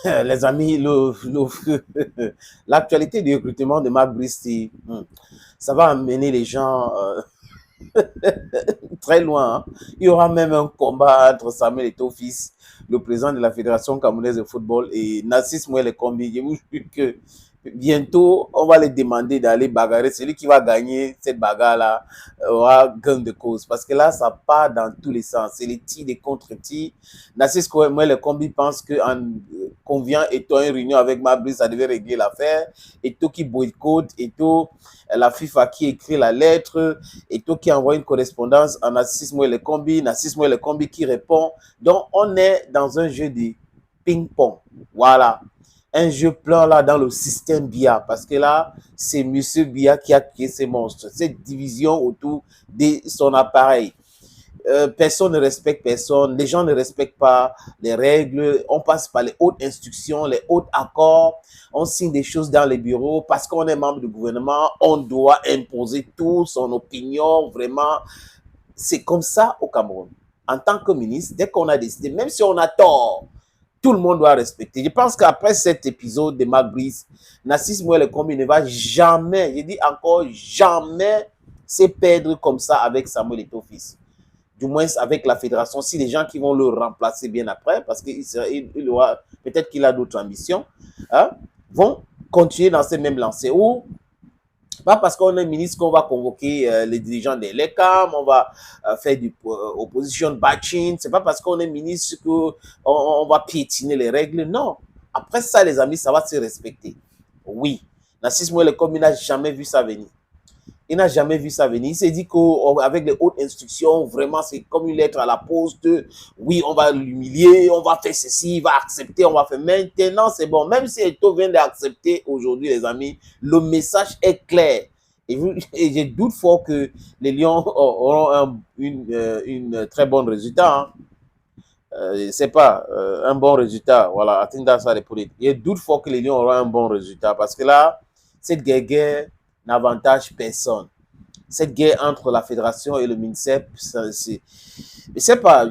Les amis, l'actualité du recrutement de Marc Brice, ça va amener les gens très loin. Hein. Il y aura même un combat entre Samuel Eto'o-Fils, le président de la Fédération camerounaise de football, et Narcisse Mouel Kombi. Je vous jure que bientôt, on va les demander d'aller bagarrer. Celui qui va gagner cette bagarre-là aura gain de cause. Parce que là, ça part dans tous les sens. C'est les tirs, les contre-tirs. Narcisse Mouel Kombi pense qu'en convient Eto'o une réunion avec Mabri, ça devait régler l'affaire. Eto'o qui boycotte, Eto'o, la FIFA qui écrit la lettre, Eto'o qui envoie une correspondance à Narcisse Mouel Kombi, Narcisse Mouel Kombi qui répond. Donc, on est dans un jeu de ping-pong. Voilà. Un jeu plein là dans le système BIA. Parce que là, c'est M. BIA qui a créé ces monstres. Cette division autour de son appareil. Personne ne respecte personne, les gens ne respectent pas les règles, on passe par les hautes instructions, les hauts accords, on signe des choses dans les bureaux, parce qu'on est membre du gouvernement, on doit imposer tout son opinion, vraiment, c'est comme ça au Cameroun. En tant que ministre, dès qu'on a décidé, même si on a tort, tout le monde doit respecter. Je pense qu'après cet épisode de Marc Brice, Narcisse Mouel Kombi ne va jamais, je dis encore jamais, se perdre comme ça avec Samuel Eto'o-Fils. Du moins avec la fédération, si les gens qui vont le remplacer bien après, parce qu'il aura, peut-être qu'il a d'autres ambitions, hein, vont continuer dans ces mêmes lancers. Ou pas parce qu'on est ministre qu'on va convoquer les dirigeants des LECAM, on va faire du opposition batching, c'est pas parce qu'on est ministre qu'on va piétiner les règles, non. Après ça, les amis, ça va se respecter. Oui, Narcisse Mouel Kombi n'a jamais vu ça venir. Il n'a jamais vu ça venir. Il s'est dit qu'avec les hautes instructions, vraiment, c'est comme une lettre à la poste. Oui, on va l'humilier, on va faire ceci, il va accepter, on va faire. Maintenant, c'est bon. Même si Eto'o vient d'accepter aujourd'hui, les amis, le message est clair. Et je doute fort que les Lions auront une très bon résultat. Hein. Je ne sais pas, un bon résultat. Voilà, je doute fort que les Lions auront un bon résultat. Parce que là, cette guerre n'avantage personne. Cette guerre entre la fédération et le MINSEP, je ne sais pas,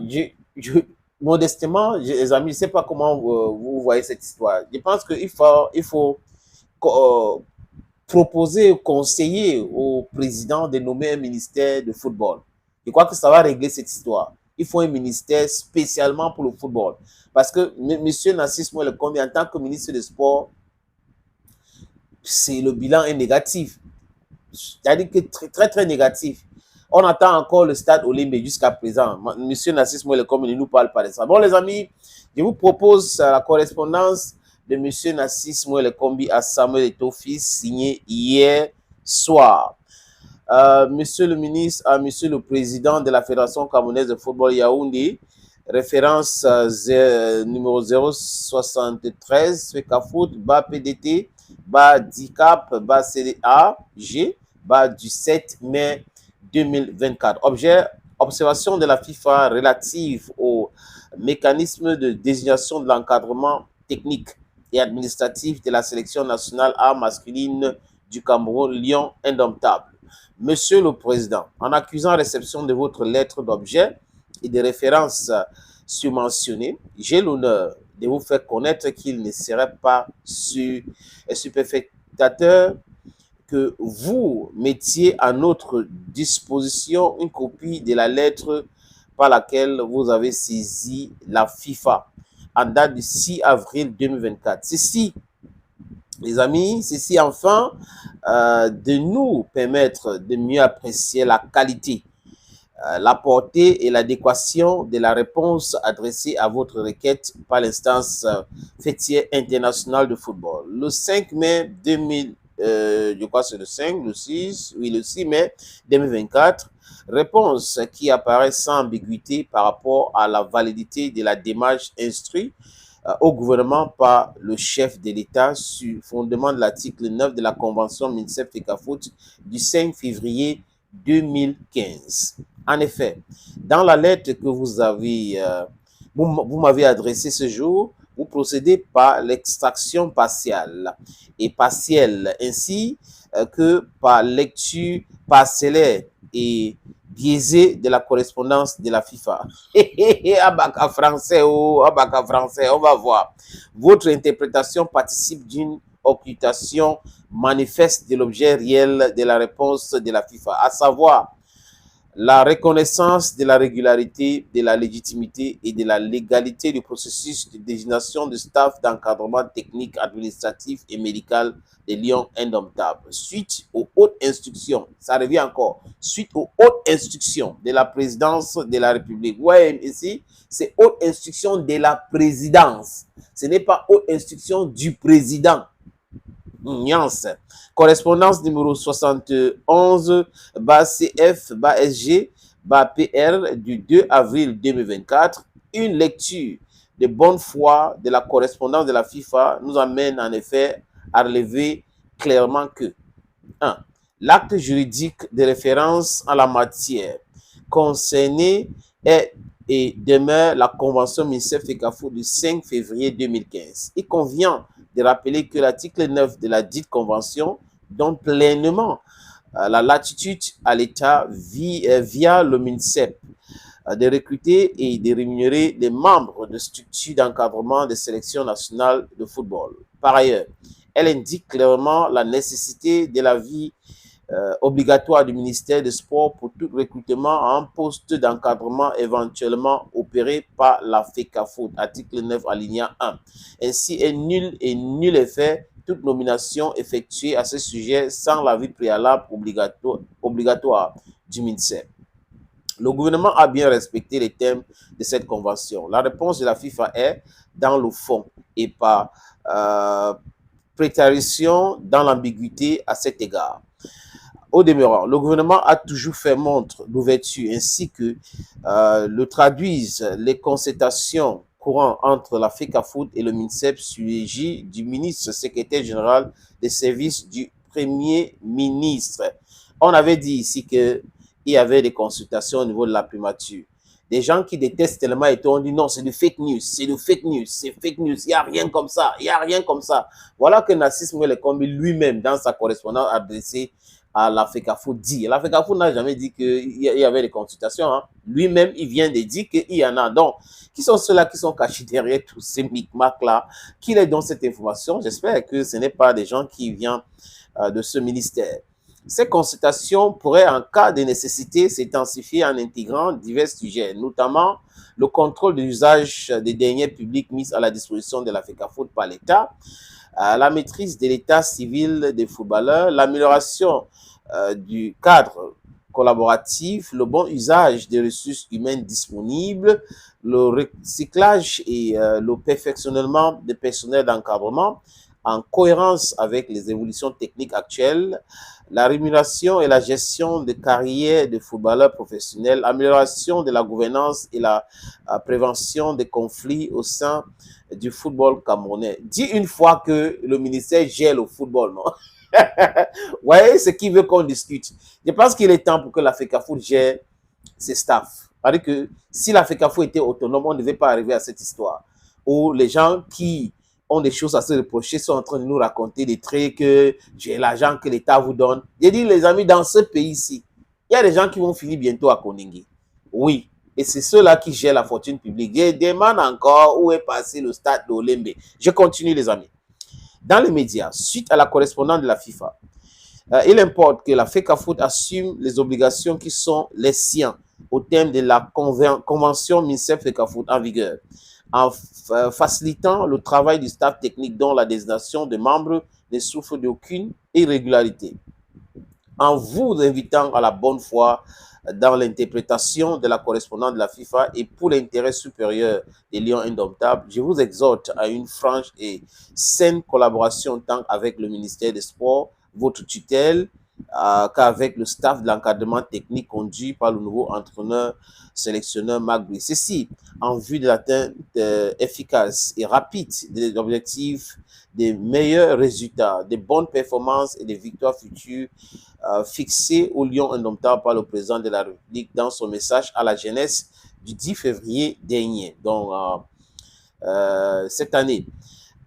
modestement, les amis, je ne sais pas comment vous voyez cette histoire. Je pense qu'il faut proposer, conseiller au président de nommer un ministère de football. Je crois que ça va régler cette histoire. Il faut un ministère spécialement pour le football. Parce que M. Narcisse Mouel Kombi, en tant que ministre des Sports, le bilan est négatif. C'est-à-dire que très, très négatif. On attend encore le stade olympique jusqu'à présent. Monsieur Narcisse Mouel Kombi ne nous parle pas de ça. Bon, les amis, je vous propose la correspondance de Monsieur Narcisse Mouel Kombi à Samuel Eto'o-Fils, signée hier soir. Monsieur le ministre, à Monsieur le président de la Fédération camerounaise de football Yaoundé, référence numéro 073, FECAFOOT, bas PDT, bas DICAP, bas CDA, G, bas du 7 mai 2024. Objet, observation de la FIFA relative au mécanisme de désignation de l'encadrement technique et administratif de la sélection nationale A masculine du Cameroun, Lion indomptable. Monsieur le Président, en accusant réception de votre lettre d'objet et des références surmentionnées, j'ai l'honneur de vous faire connaître qu'il ne serait pas superfétateur que vous mettiez à notre disposition une copie de la lettre par laquelle vous avez saisi la FIFA en date du 6 avril 2024. Ceci, les amis, ceci enfin de nous permettre de mieux apprécier la qualité, la portée et l'adéquation de la réponse adressée à votre requête par l'instance fêtière internationale de football. Le 5 mai 2000, je crois que c'est le 5, le 6, oui, le 6 mai 2024, réponse qui apparaît sans ambiguïté par rapport à la validité de la démarche instruite au gouvernement par le chef de l'État sur fondement de l'article 9 de la Convention MINSEP-FECAFOOT du 5 février 2015. En effet, dans la lettre que vous m'avez adressée ce jour, vous procédez par l'extraction partielle et partielle, ainsi que par lecture parcellaire et biaisé de la correspondance de la FIFA. Abaka français, oh, abaka français, on va voir. Votre interprétation participe d'une occultation manifeste de l'objet réel de la réponse de la FIFA, à savoir la reconnaissance de la régularité, de la légitimité et de la légalité du processus de désignation du staff d'encadrement technique, administratif et médical des Lions indomptables. Suite aux hautes instructions, ça revient encore, suite aux hautes instructions de la présidence de la République. Ouais, ici, c'est haute instruction de la présidence. Ce n'est pas haute instruction du président. Nuance. Correspondance numéro 71 CF SG PR du 2 avril 2024. Une lecture de bonne foi de la correspondance de la FIFA nous amène en effet à relever clairement que 1. L'acte juridique de référence en la matière concerné est et demeure la convention MINSEF-FECAFO du 5 février 2015. Il convient de rappeler que l'article 9 de la dite convention donne pleinement la latitude à l'État via le MINSEP de recruter et de rémunérer les membres de structures d'encadrement de sélection nationale de football. Par ailleurs, elle indique clairement la nécessité de l'avis obligatoire du ministère des Sports pour tout recrutement à un poste d'encadrement éventuellement opéré par la FECAFOOT, article 9 alinéa 1. Ainsi est nul effet toute nomination effectuée à ce sujet sans l'avis préalable obligatoire du ministère. Le gouvernement a bien respecté les thèmes de cette convention. La réponse de la FIFA est dans le fond et par prétérition dans l'ambiguïté à cet égard. Au demeurant, le gouvernement a toujours fait montre d'ouverture ainsi que le traduisent les concertations courantes entre la FECAFOOT et le MINSEP sur l'égide du ministre secrétaire général des services du Premier ministre. On avait dit ici qu'il y avait des consultations au niveau de la primature. Des gens qui détestent tellement et ont dit non, c'est du fake news, c'est du fake news, c'est fake news, il n'y a rien comme ça, il n'y a rien comme ça. Voilà que Narcisse Mouele-Kombi lui-même, dans sa correspondance adressée à la FECAFOOT dit. La FECAFOOT n'a jamais dit qu'il y avait des consultations. Hein. Lui-même, il vient de dire qu'il y en a. Donc, qui sont ceux-là qui sont cachés derrière tous ces micmacs-là? Qui les donne cette information? J'espère que ce n'est pas des gens qui viennent de ce ministère. Ces consultations pourraient, en cas de nécessité, s'intensifier en intégrant divers sujets, notamment le contrôle de l'usage des deniers publics mis à la disposition de la FECAFOOT par l'État, la maîtrise de l'état civil des footballeurs, l'amélioration du cadre collaboratif, le bon usage des ressources humaines disponibles, le recyclage et le perfectionnement des personnels d'encadrement en cohérence avec les évolutions techniques actuelles, la rémunération et la gestion des carrières de footballeurs professionnels, l'amélioration de la gouvernance et la prévention des conflits au sein du football camerounais. Dis une fois que le ministère gère le football, non? Vous voyez ce qu'il veut qu'on discute. Je pense qu'il est temps pour que la FECAFOOT gère ses staffs. C'est-à-dire que si la FECAFOOT était autonome, on ne devait pas arriver à cette histoire où les gens qui ont des choses à se reprocher sont en train de nous raconter des traits que j'ai l'argent que l'État vous donne. J'ai dit, les amis, dans ce pays-ci, il y a des gens qui vont finir bientôt à Koningui. Oui. Et c'est ceux-là qui gèrent la fortune publique. Je demande encore où est passé le stade d'Olembe. Je continue, les amis. Dans les médias, suite à la correspondance de la FIFA, il importe que la FECAFOOT assume les obligations qui sont les siens au terme de la convention MINSEP-FECAFOOT en vigueur, en facilitant le travail du staff technique dont la désignation des membres ne souffre d'aucune irrégularité. En vous invitant à la bonne foi dans l'interprétation de la correspondance de la FIFA et pour l'intérêt supérieur des Lions indomptables, je vous exhorte à une franche et saine collaboration tant avec le ministère des Sports, votre tutelle, qu'avec le staff de l'encadrement technique conduit par le nouveau entraîneur sélectionneur Marc Bouy. Ceci en vue de l'atteinte efficace et rapide des objectifs, des meilleurs résultats, des bonnes performances et des victoires futures fixées au Lion indomptable par le président de la République dans son message à la jeunesse du 10 février dernier. Donc, cette année,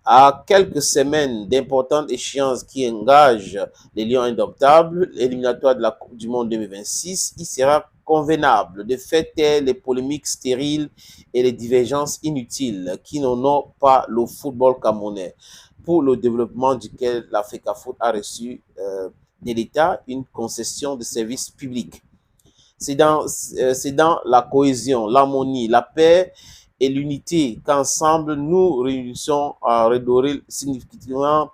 à quelques semaines d'importantes échéances qui engagent les Lions indomptables, éliminatoires de la Coupe du Monde 2026, il sera convenable de faire taire les polémiques stériles et les divergences inutiles qui n'honorent pas le football camerounais, pour le développement duquel l'Africafoot a reçu de l'État une concession de services publics. C'est dans la cohésion, l'harmonie, la paix et l'unité qu'ensemble nous réussissons à redorer significativement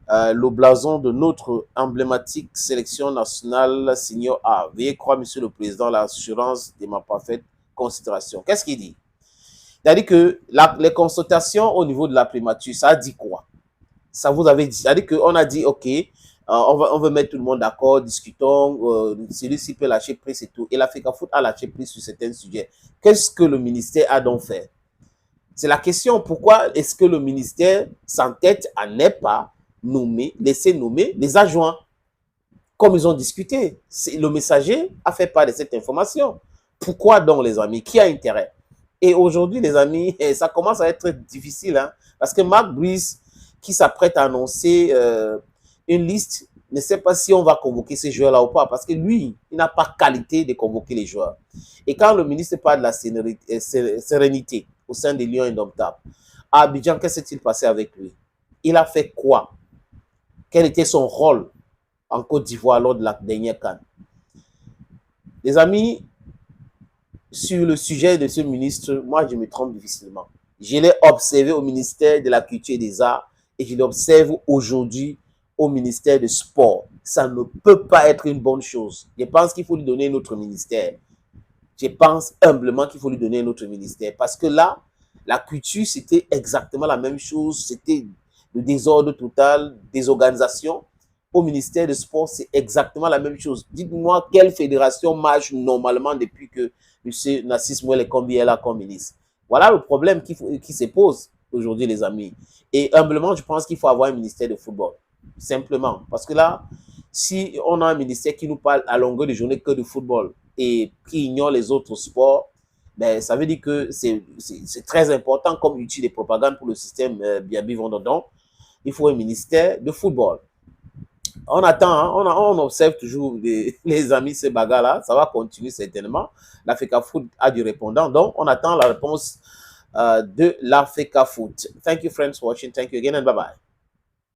le blason de notre emblématique sélection nationale senior A. Veuillez croire, Monsieur le Président, l'assurance de ma parfaite considération. Qu'est-ce qu'il dit? C'est-à-dire que les consultations au niveau de la primature, ça dit quoi? Ça vous avait dit, c'est-à-dire qu'on a dit, OK, on veut mettre tout le monde d'accord, discutons, celui-ci peut lâcher prise et tout. Et l'Africafoot a lâché prise sur certains sujets. Qu'est-ce que le ministère a donc fait? C'est la question, pourquoi est-ce que le ministère s'entête à ne pas laisser nommer les adjoints, comme ils ont discuté? Le messager a fait part de cette information. Pourquoi donc, les amis? Qui a intérêt? Et aujourd'hui, les amis, ça commence à être difficile, hein, parce que Marc Brice, qui s'apprête à annoncer une liste, ne sait pas si on va convoquer ces joueurs-là ou pas, parce que lui, il n'a pas qualité de convoquer les joueurs. Et quand le ministre parle de la sérénité au sein des Lions indomptables, à Abidjan, qu'est-ce qui s'est passé avec lui? Il a fait quoi? Quel était son rôle en Côte d'Ivoire lors de la dernière CAN? Les amis, sur le sujet de ce ministre, moi, je me trompe difficilement. Je l'ai observé au ministère de la Culture et des Arts et je l'observe aujourd'hui au ministère du Sport. Ça ne peut pas être une bonne chose. Je pense qu'il faut lui donner un autre ministère. Je pense humblement qu'il faut lui donner un autre ministère. Parce que là, la culture, c'était exactement la même chose. C'était le désordre total, désorganisation. Au ministère du Sport, c'est exactement la même chose. Dites-moi quelle fédération marche normalement depuis que M. Narcisse Mouel Kombi est là comme ministre. Voilà le problème qui se pose aujourd'hui, les amis. Et humblement, je pense qu'il faut avoir un ministère de football. Simplement. Parce que là, si on a un ministère qui nous parle à longueur de journée que de football et qui ignore les autres sports, ben, ça veut dire que c'est très important comme outil de propagande pour le système bien vivant dedans. Il faut un ministère de football. On attend, hein, on observe toujours les amis, ces bagarres-là. Ça va continuer certainement. L'Africafoot a du répondant. Donc, on attend la réponse de l'Africafoot. Thank you, friends, for watching. Thank you again and bye-bye.